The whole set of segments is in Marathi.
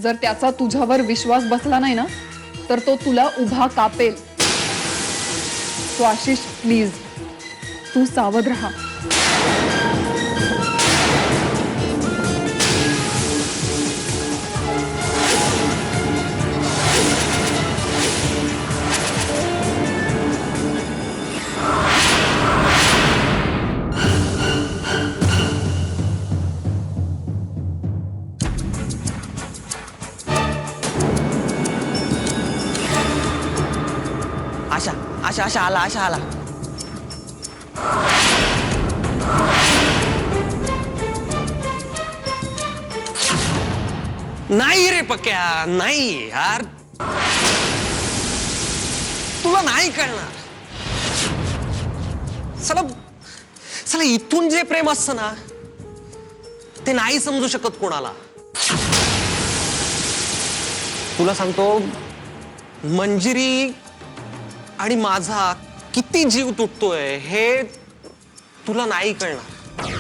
जर त्याचा तुझ्यावर विश्वास बसला नाही ना तर तो तुला उभा कापेल. तो आशिष प्लीज तू सावध राहा. आशा आशा आशा आला आशा आला. नाही रे पक्या, नाही यार, तुला नाही कळणार. चला चला, इथून जे प्रेम असतं ना ते नाही समजू शकत कोणाला. तुला सांगतो, मंजिरी आणि माझा किती जीव तुटतोय हे तुला नाही कळणार.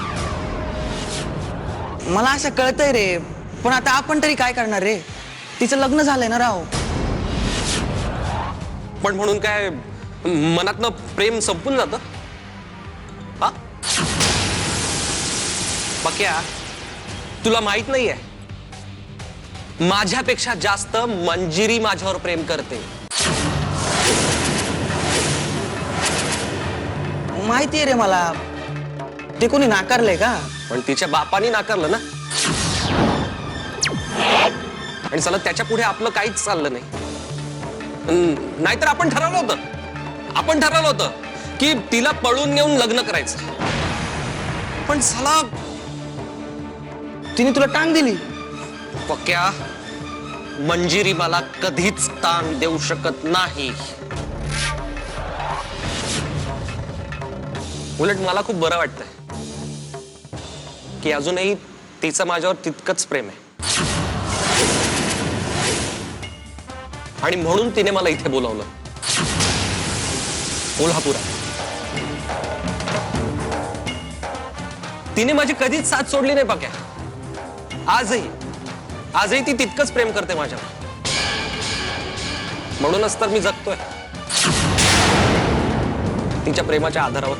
मला असं कळतंय रे, पण आता आपण तरी काय करणार रे? तिचं लग्न झालंय ना राव. पण म्हणून काय मनातनं प्रेम संपून जातं? हा पक्या, तुला माहित नाहीये, माझ्यापेक्षा जास्त मंजिरी माझ्यावर प्रेम करते. माहितीये रे मला. ते कोणी नाकारलंय का? पण तिच्या बापानी नाकारलं ना. आणि चला, त्याच्या पुढे आपलं काहीच चाललं नाही. नाहीतर आपण ठरवलं होतं की तिला पळून नेऊन लग्न करायचं. पण चला, तिने तुला टांग दिली. पक्या, मंजिरी मला कधीच ताण देऊ शकत नाही. उलट मला खूप बरं वाटतंय की अजूनही तिचं माझ्यावर तितकंच प्रेम आहे. आणि म्हणून तिने मला इथे बोलावलं, कोल्हापुरात. तिने माझी कधीच साथ सोडली नाही पक्या. आजही ती तितकंच प्रेम करते माझ्यावर. म्हणूनच तर मी जगतोय तिच्या प्रेमाच्या आधारावर.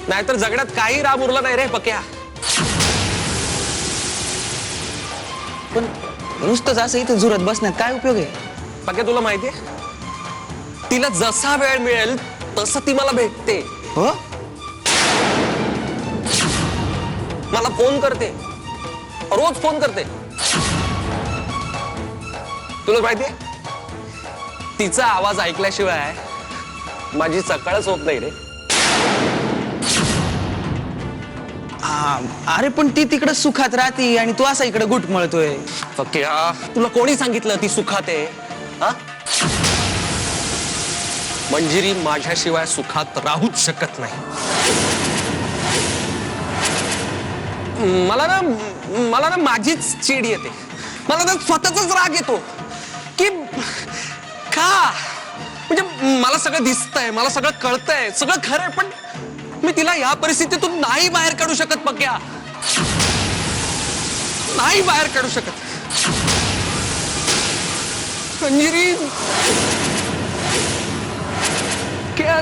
नाहीतर जगण्यात काही राम उरला नाही रे पक्या. पण नुसतंच असं इथे झुरत बसण्यात काय उपयोग आहे? पक्या, तुला माहितीये, तिला जसा वेळ मिळेल तसं ती मला भेटते. हो? मला फोन करते, रोज फोन करते. तुला माहितीये, तिचा आवाज ऐकल्याशिवाय माझी सकाळच होत नाही रे. अरे पण ती तिकडे सुखात राहती आणि तू असा इकडे घुटमळतोय. पक्या, तुला कोणी सांगितलं ती सुखात आहे? हा? मंजिरी माझ्याशिवाय सुखात राहूच शकत नाही. मला ना माझीच चिड येते. मला तर स्वतःचाच राग येतो की का, म्हणजे मला सगळं दिसतंय, मला सगळं कळतंय, सगळं खरंय, पण मी तिला या परिस्थितीतून नाही बाहेर काढू शकत पक्या. नाही बाहेर काढू शकत. मंजिरी क्या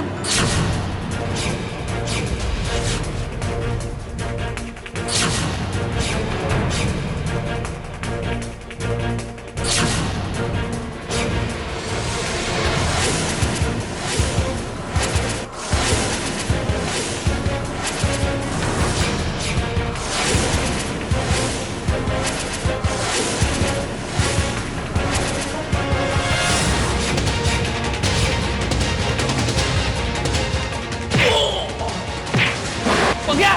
पक्या,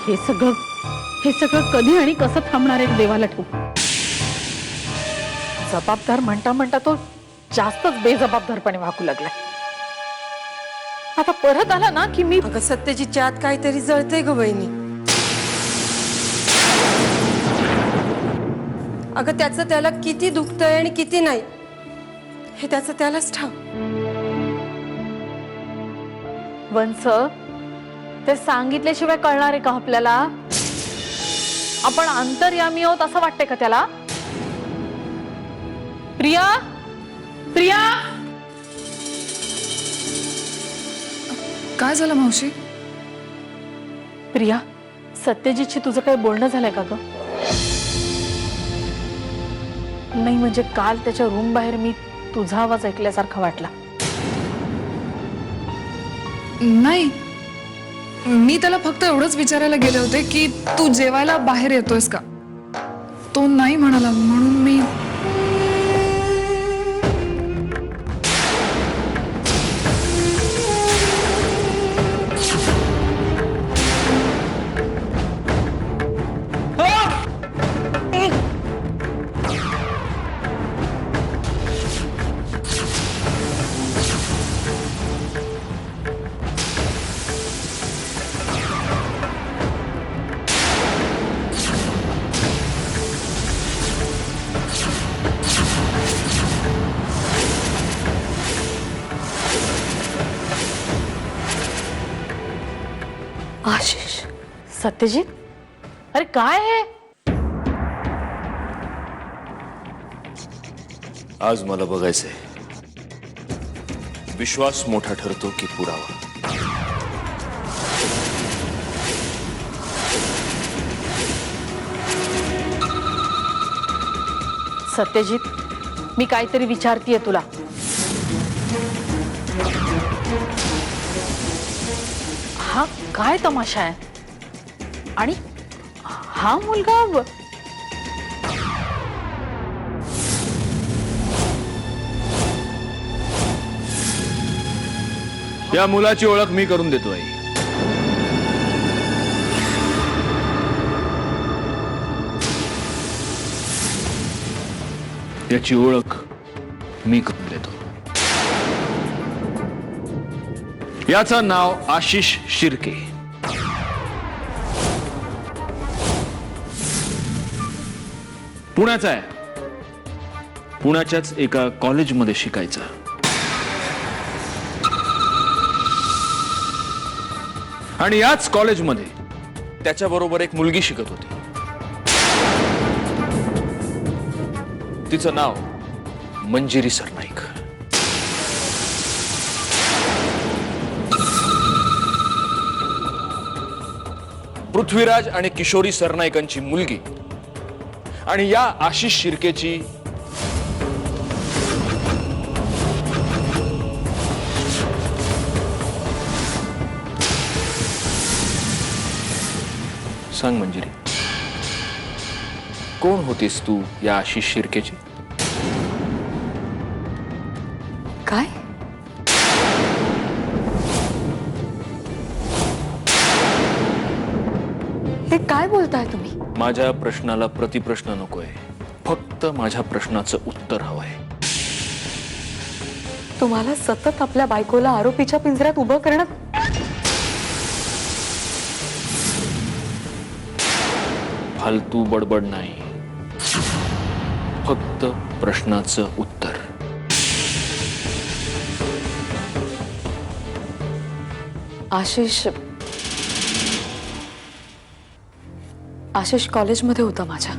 हे सगळं कधी आणि कसं थांबणार आहे देवाला ठेवू. जबाबदार म्हणता म्हणता तो जास्तच बेजबाबदारपणे वागू लागलाय. आता परत आला ना की मी अगं सत्यजीतच्या आत काहीतरी जळतंय ग वहिनी. अगं त्याचं त्याला किती दुखतंय आणि किती नाही हे त्याचं त्यालाच ठाव. वंस ते सांगितल्याशिवाय कळणार आहे का आपल्याला? आपण अंतर्यामी आहोत असं वाटतंय का त्याला? प्रिया, प्रिया, काय झालं मावशी? प्रिया, सत्यजितशी तुझं काही बोलणं झालंय का ग? नाही म्हणजे काल त्याच्या रूम बाहेर मी तुझा आवाज ऐकल्यासारखा वाटला. नाही, मी त्याला फक्त एवढंच विचारायला गेले होते की तू जेवायला बाहेर येतोयस का. तो नाही म्हणाला म्हणून मी. आशिष, सत्यजित, अरे काय आहे? आज मला बघायचंय विश्वास मोठा ठरतो की पुरावा. सत्यजित, मी काहीतरी विचारतीये तुला. हा काय तमाशा आहे? आणि हा मुलगा या मुलाची ओळख मी करून देतो आई. याची ओळख मी करून देतो. याचं नाव आशिष शिर्के. पुण्याचा आहे. पुण्याच्याच एका कॉलेजमध्ये शिकायचा. आणि याच कॉलेजमध्ये त्याच्याबरोबर एक मुलगी शिकत होती. तिचं नाव मंजिरी सरनाईक. पृथ्वीराज आणि किशोरी सरनाईकांची मुलगी आणि या आशिष शिर्केची सांग मंजिरी, कोण होतीस तू या आशिष शिर्केची? काय? हे काय बोलताय तुम्ही? माझ्या प्रश्नाला प्रतिप्रश्न नकोय, फक्त माझ्या प्रश्नाचं उत्तर हवंय. तुम्हाला सतत आपल्या बायकोला आरोपीच्या पिंजऱ्यात उभं करण्यात फालतू बडबड नाही, फक्त प्रश्नाचं उत्तर. आशिष कॉलेजमध्ये होता माझ्या.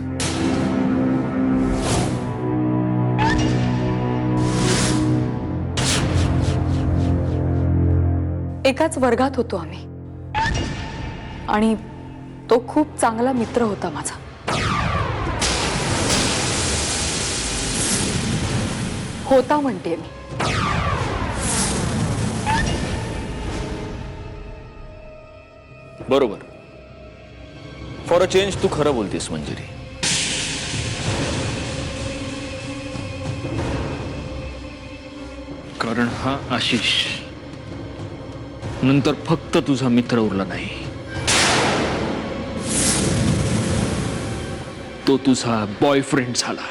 एकाच वर्गात होतो आम्ही आणि तो खूप चांगला मित्र होता माझा. होता म्हणते मी. बरोबर. फॉर अ चेंज तू खरं बोलतेस मंजिरी. कारण हा आशिष नंतर फक्त तुझा मित्र उरला नाही, तो तुझा बॉयफ्रेंड झाला.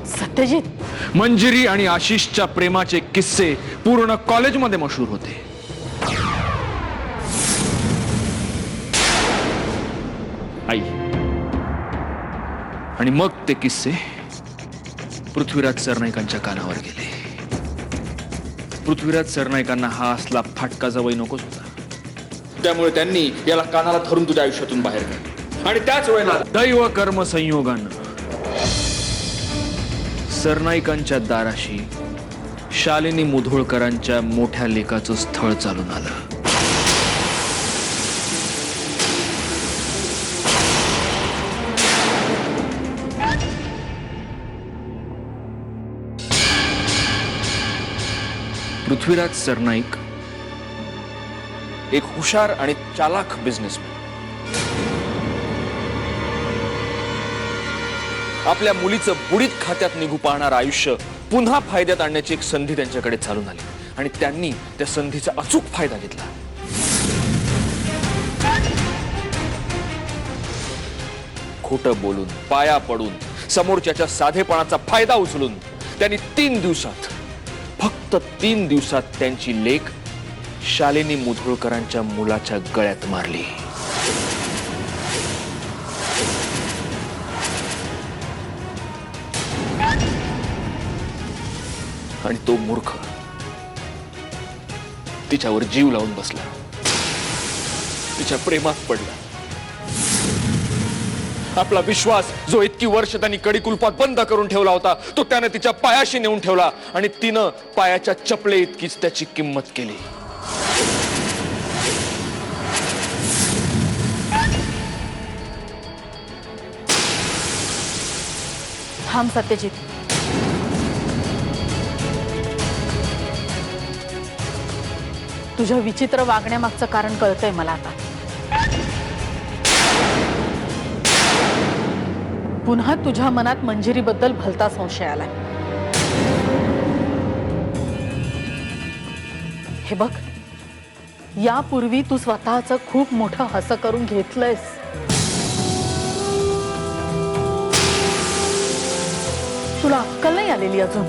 सत्यजित, मंजिरी आणि आशिषच्या प्रेमाचे किस्से पूर्ण कॉलेजमध्ये मशहूर होते. आई आणि मग ते किस्से पृथ्वीराज सरनाईकांच्या कानावर गेले. पृथ्वीराज सरनाईकांना हा असला फाटका जवळ नकोच होता. त्यामुळे त्यांनी याला कानाला धरून तुझ्या आयुष्यातून बाहेर काढले. आणि त्याच वेळेला दैव कर्म संयोगानं सरनाईकांच्या दाराशी शालिनी मुधोळकरांच्या मोठ्या लेकाचं स्थळ चालून आलं. पृथ्वीराज सरनाईक एक हुशार आणि चालाख बिझनेसमॅन. आपल्या मुलीचं बुडीत खात्यात निघू पाहणार आयुष्य पुन्हा फायद्यात आणण्याची एक संधी त्यांच्याकडे चालून आली आणि त्यांनी त्या संधीचा अचूक फायदा घेतला. खोटं बोलून, पाया पडून, समोरच्याच्या साधेपणाचा फायदा उचलून त्यांनी 3 दिवसात, फक्त 3 दिवसात त्यांची लेक शालिनी मुधोळकरांच्या मुलाच्या गळ्यात मारली. आणि तो मूर्ख तिच्यावर जीव लावून बसला, तिच्या प्रेमात पडला. आपला विश्वास जो इतकी वर्ष त्यांनी कडी-कुलपात बंद करून ठेवला होता तो त्याने तिच्या पायाशी नेऊन ठेवला आणि तिनं पायाच्या चपले इतकीच त्याची किंमत केली. थांब सत्यजित. तुझ्या विचित्र वागण्यामागचं कारण कळतंय मला आता. पुन्हा तुझ्या मनात मंजिरीबद्दल भलता संशय आलाय. हे बघ, यापूर्वी तू स्वतःचं खूप मोठं हसं करून घेतलंयस. तुला अक्कल नाही आलेली अजून.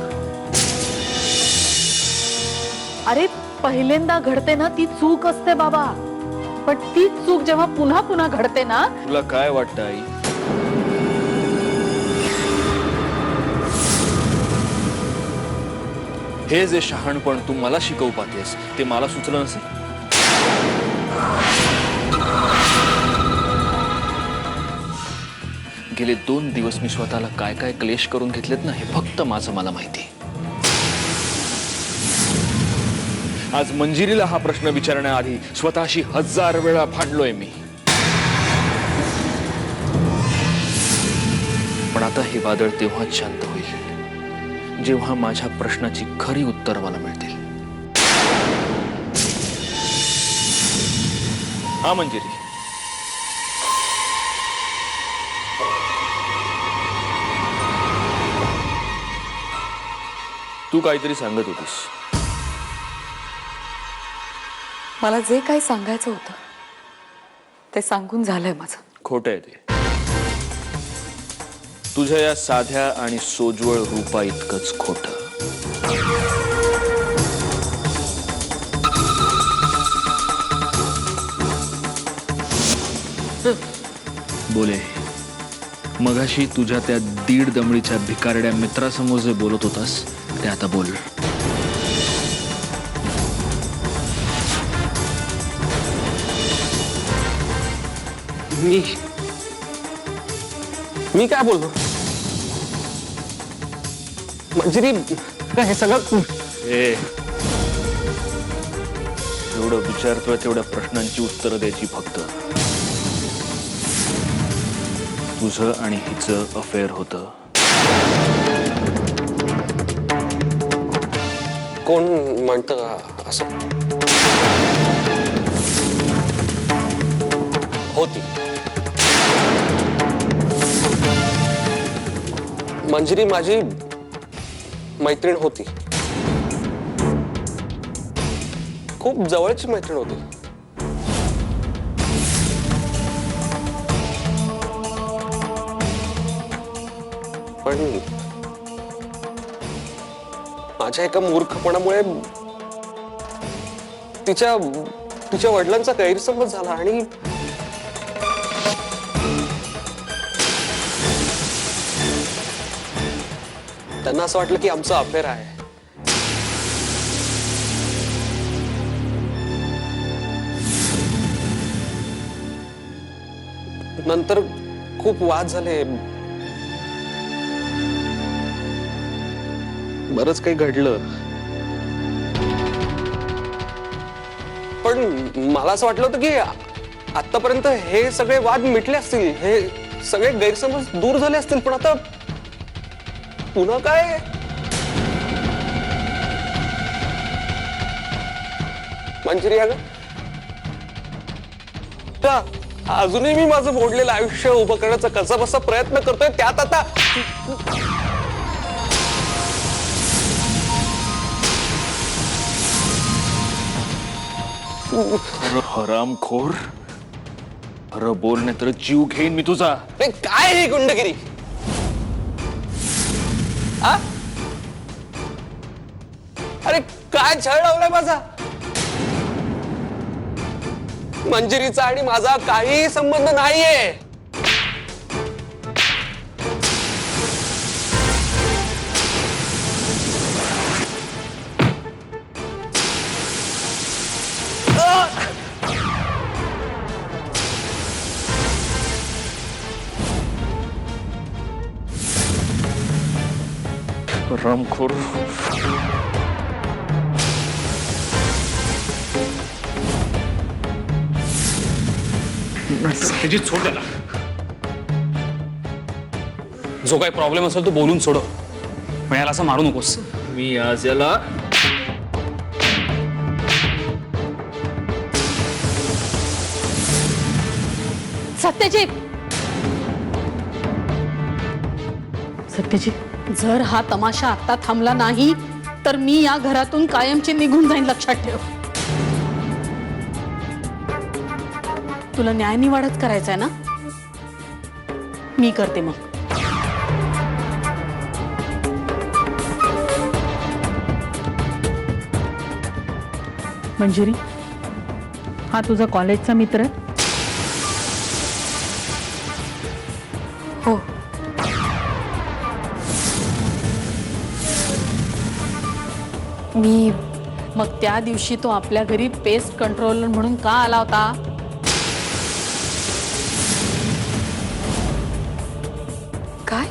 अरे पहिल्यांदा घडते ना ती चूक असते बाबा, पण ती चूक जेव्हा पुन्हा पुन्हा घडते ना. तुला काय वाटतं आई? हे जे शहाणपण तू मला शिकवू पाहतेस ते मला सुचलं नसेल. गेले 2 दिवस मी स्वतःला काय काय क्लेश करून घेतलेत ना हे फक्त मला माहिती. आज मंजिरीला हा प्रश्न विचारण्याआधी स्वतःशी 1000 वेळा भांडलोय मी. पण आता हे वादळ तेव्हाच शांत होईल जेव्हा माझ्या प्रश्नाची खरी उत्तर मला मिळतील. हा मंजिरी, तू काहीतरी सांगत होतीस. मला जे काही सांगायचं होतं ते सांगून झालंय माझं. खोटं आहे ते. तुझ्या या साध्या आणि सोज्वळ रूपा इतकंच खोटं. बोले, मगाशी तुझ्या त्या 1.5 दमडीच्या भिकारड्या मित्रासमोर जे बोलत होतास ते आता बोल. मी काय बोलतो? मंजिरी, हे सगळं एवढं विचारतोय तेवढ्या प्रश्नांची उत्तरं द्यायची फक्त. तुझं आणि हिचं अफेअर होतं. कोण म्हणतं असं? होती. मंजिरी माझी मैत्रीण होती. खूप जवळची मैत्रीण होती. पण माझ्या एका मूर्खपणामुळे तिच्या तिच्या वडिलांचा गैरसमज झाला आणि त्यांना असं वाटलं की आमचं अफेअर आहे. नंतर खूप वाद झाले, बरंच काही घडलं. पण मला असं वाटलं होतं की आतापर्यंत हे सगळे वाद मिटले असतील, हे सगळे गैरसमज दूर झाले असतील, पण आता पुन्हा काय? मंजिरी अगं, अजूनही मी माझं मोडलेलं आयुष्य उभं करण्याचा कसा बसा प्रयत्न करतोय, त्यात आता हरामखोर, खरं बोलणे तर जीव घेईन मी तुझा. अरे काय ही गुंडगिरी? आ? अरे काय छळ लावलाय माझा? मंजिरीचा आणि माझा काही संबंध नाहीये. हरामखोर. त्याची सोड त्याला. जो काही प्रॉब्लेम असेल तो बोलून सोडव, पण याला असं मारू नकोस. मी आज याला सत्यजित, सत्यजित, जर हा तमाशा आता थांबला नाही तर मी या घरातून कायमची निघून जाईन, लक्षात ठेव. तुला न्याय निवाडत करायचंय ना? मी करते मग. मंजिरी, हा तुझा कॉलेजचा मित्र आहे? हो. मी मग त्या दिवशी तो आपल्या घरी पेस्ट कंट्रोलर म्हणून का आला होता? काय?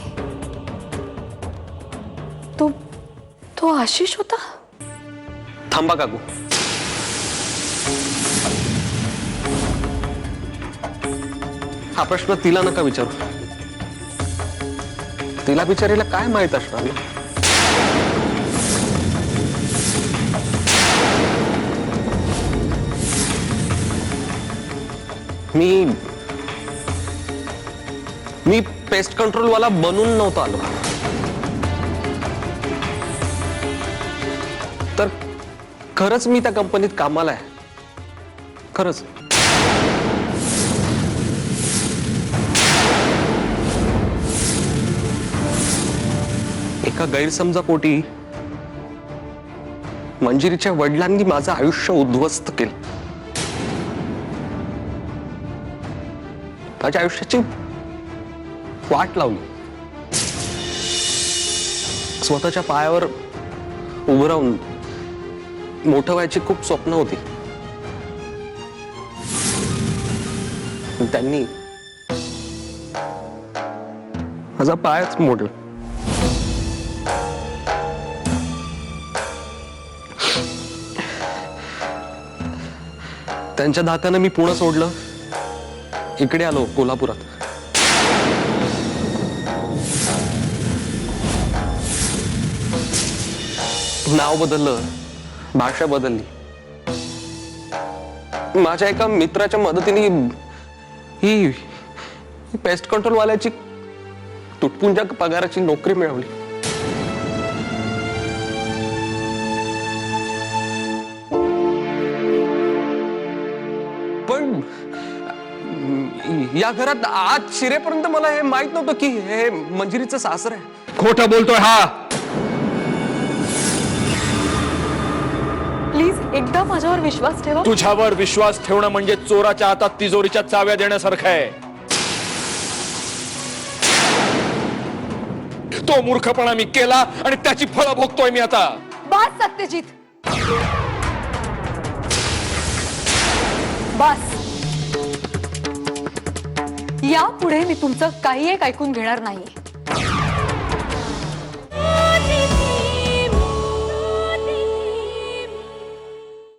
तो तो आशिष होता? थांबा काकू. हा प्रश्न तिला नका विचारू. तिला बिचारीला काय माहित असणार ना? मी पेस्ट कंट्रोल वाला बनून नव्हतो आलो, तर खरंच मी त्या कंपनीत कामाला आहे. खरंच. एका गैरसमजापोटी मंजिरीच्या वडिलांनी माझं आयुष्य उद्ध्वस्त केलं. माझ्या आयुष्याची वाट लावली. स्वतःच्या पायावर उभं राहून मोठं व्हायची खूप स्वप्न होती. त्यांनी माझा पायच मोडला. त्यांच्या धाकानं मी पुणे सोडलं, इकडे आलो कोल्हापुरात. नाव बदललं, भाषा बदलली. माझ्या एका मित्राच्या मदतीने ही पेस्ट कंट्रोल वाल्याची तुटपुंजा पगाराची नोकरी मिळवली. या घरात आज शिरेपर्यंत मला हे माहित नव्हतं की हे मंजिरीचं सासर आहे. खोटं बोलतोय हा. प्लीज एकदा माझ्यावर विश्वास ठेवा. तुझ्यावर विश्वास ठेवणं म्हणजे चोराच्या हातात तिजोरीच्या चाव्या देण्यासारखं आहे. तो मूर्खपणा मी केला आणि त्याची फळं भोगतोय मी आता. बस सत्यजित, बस. यापुढे मी तुमचं काही एक ऐकून घेणार नाही.